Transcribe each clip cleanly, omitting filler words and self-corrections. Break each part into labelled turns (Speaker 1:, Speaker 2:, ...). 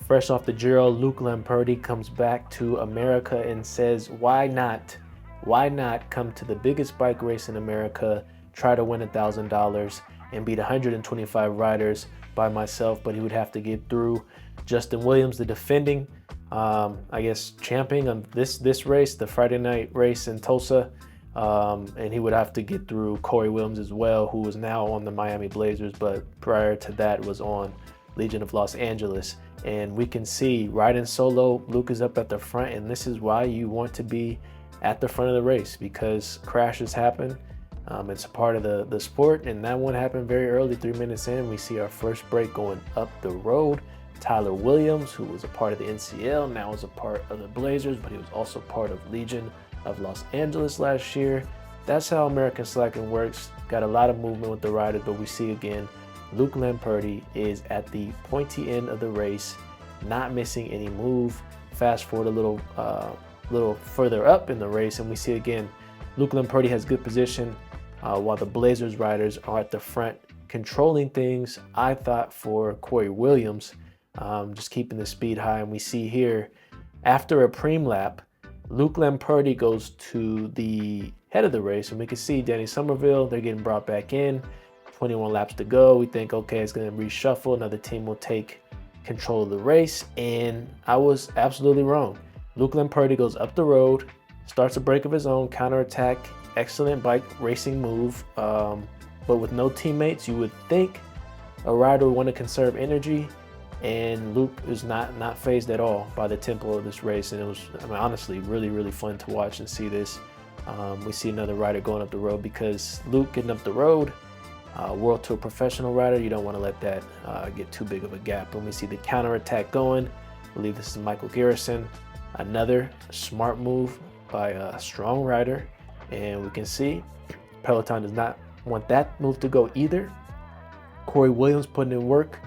Speaker 1: Fresh off the Giro, Luke Lamperti comes back to America and says, why not come to the biggest bike race in America, try to win $1,000 and beat 125 riders by myself, but he would have to get through Justin Williams, the defending, champion of this race, the Friday night race in Tulsa. And he would have to get through Corey Williams as well, who is now on the Miami Blazers, but prior to that was on Legion of Los Angeles. And we can see riding solo, Luke is up at the front, and this is why you want to be at the front of the race, because crashes happen. It's a part of the sport, and that one happened very early, 3 minutes in. We see our first break going up the road. Tyler Williams, who was a part of the NCL, now is a part of the Blazers, but he was also part of Legion of Los Angeles last year. That's how American cycling works. Got a lot of movement with the riders, but we see again, Luke Lamperti is at the pointy end of the race, not missing any move. Fast forward a little further up in the race, and we see again, Luke Lamperti has good position, while the Blazers riders are at the front, controlling things, I thought, for Corey Williams, just keeping the speed high. And we see here, after a preem lap, Luke Lamperti goes to the head of the race, and we can see Danny Somerville, they're getting brought back in. 21 laps to go. We think, okay, it's going to reshuffle. Another team will take control of the race. And I was absolutely wrong. Luke Lamperti goes up the road, starts a break of his own, counterattack, excellent bike racing move. But with no teammates, you would think a rider would want to conserve energy. And Luke is not fazed at all by the tempo of this race. And it was, honestly, really, really fun to watch and see this. We see another rider going up the road, because Luke getting up the road, World Tour professional rider, you don't want to let that get too big of a gap. When we see the counterattack going, I believe this is Michael Garrison, another smart move by a strong rider. And we can see peloton does not want that move to go either. Corey Williams putting in work.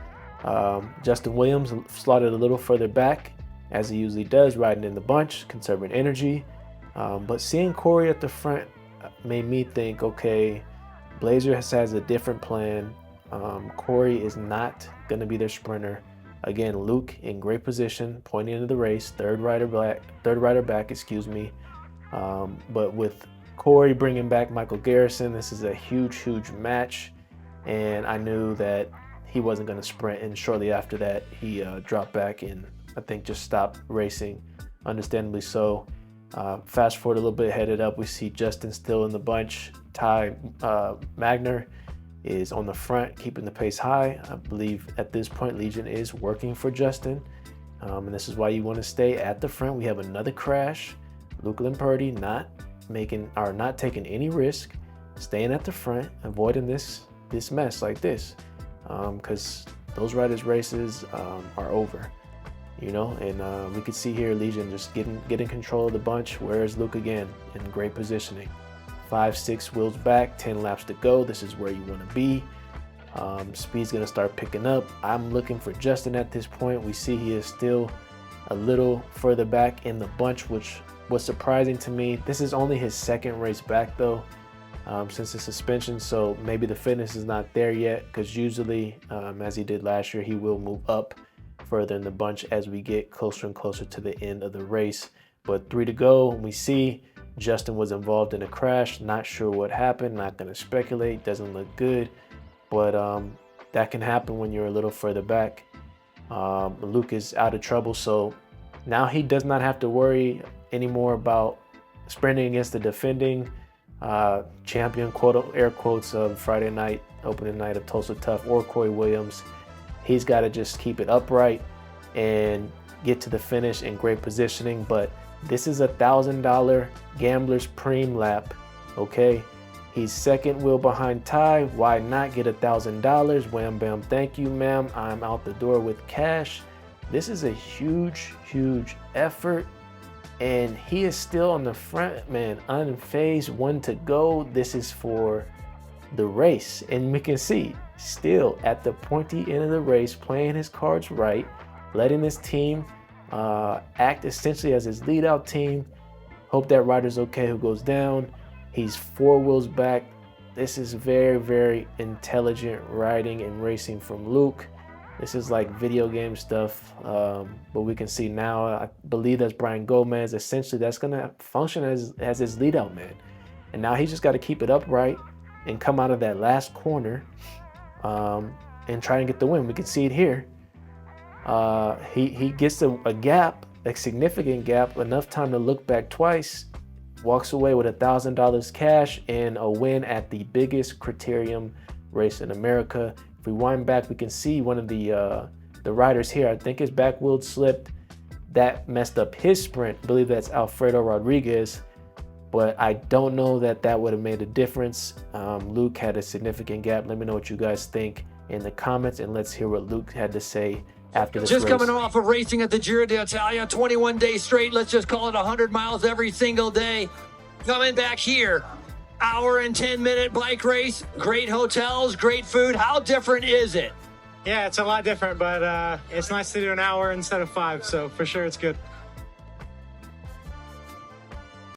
Speaker 1: Justin Williams slotted a little further back, as he usually does, riding in the bunch, conserving energy. But seeing Corey at the front made me think, okay, Blazer has a different plan. Corey is not going to be their sprinter. Again, Luke in great position, pointing into the race, third rider back, excuse me. But with Corey bringing back Michael Garrison, this is a huge match. And I knew that he wasn't going to sprint. And shortly after that, he dropped back and I think just stopped racing, understandably so. Fast forward a little bit, headed up, we see Justin still in the bunch. Ty Magner is on the front, keeping the pace high. I believe at this point, Legion is working for Justin. And this is why you want to stay at the front. We have another crash. Luke Lamperti not taking any risk, staying at the front, avoiding this mess like this. Because those riders' races are over. And we could see here Legion just getting control of the bunch. Where's Luke again? In great positioning. 5-6 wheels back, 10 laps to go. This is where you want to be. Speed's going to start picking up. I'm looking for Justin at this point. We see he is still a little further back in the bunch, which was surprising to me. This is only his second race back, though, since the suspension. So maybe the fitness is not there yet, because usually, as he did last year, he will move up further in the bunch as we get closer and closer to the end of the race. But 3 to go, we see Justin was involved in a crash. Not sure what happened, not going to speculate, doesn't look good, but that can happen when you're a little further back. Luke is out of trouble, so now he does not have to worry anymore about sprinting against the defending champion, air quotes, of Friday night, opening night of Tulsa Tough, or Corey Williams. He's got to just keep it upright and get to the finish in great positioning. But this is $1,000 gambler's preem lap, okay? He's second wheel behind Ty. Why not get $1,000? Wham, bam, thank you, ma'am. I'm out the door with cash. This is a huge effort. And he is still on the front, man, unfazed, 1 to go. This is for the race. And we can see, still at the pointy end of the race, playing his cards right, letting this team act essentially as his lead out team. Hope that rider's okay who goes down. He's 4 wheels back. This is very intelligent riding and racing from Luke. This is like video game stuff, but we can see now, I believe that's Brian Gomez. Essentially, that's going to function as his lead out man. And now he's just got to keep it upright and come out of that last corner and try and get the win. We can see it here. He gets a gap, a significant gap, enough time to look back twice, walks away with $1,000 cash and a win at the biggest Criterium race in America. If we wind back, we can see one of the riders here. I think his back wheel slipped. That messed up his sprint. I believe that's Alfredo Rodriguez, but I don't know that that would have made a difference. Luke had a significant gap. Let me know what you guys think in the comments, and let's hear what Luke had to say after this race.
Speaker 2: Just coming off of racing at the Giro d'Italia, 21 days straight. Let's just call it 100 miles every single day. Coming back here, hour and 10-minute bike race, great hotels, great food. How different is it?
Speaker 3: Yeah, it's a lot different, but it's nice to do an hour instead of 5, so for sure it's good.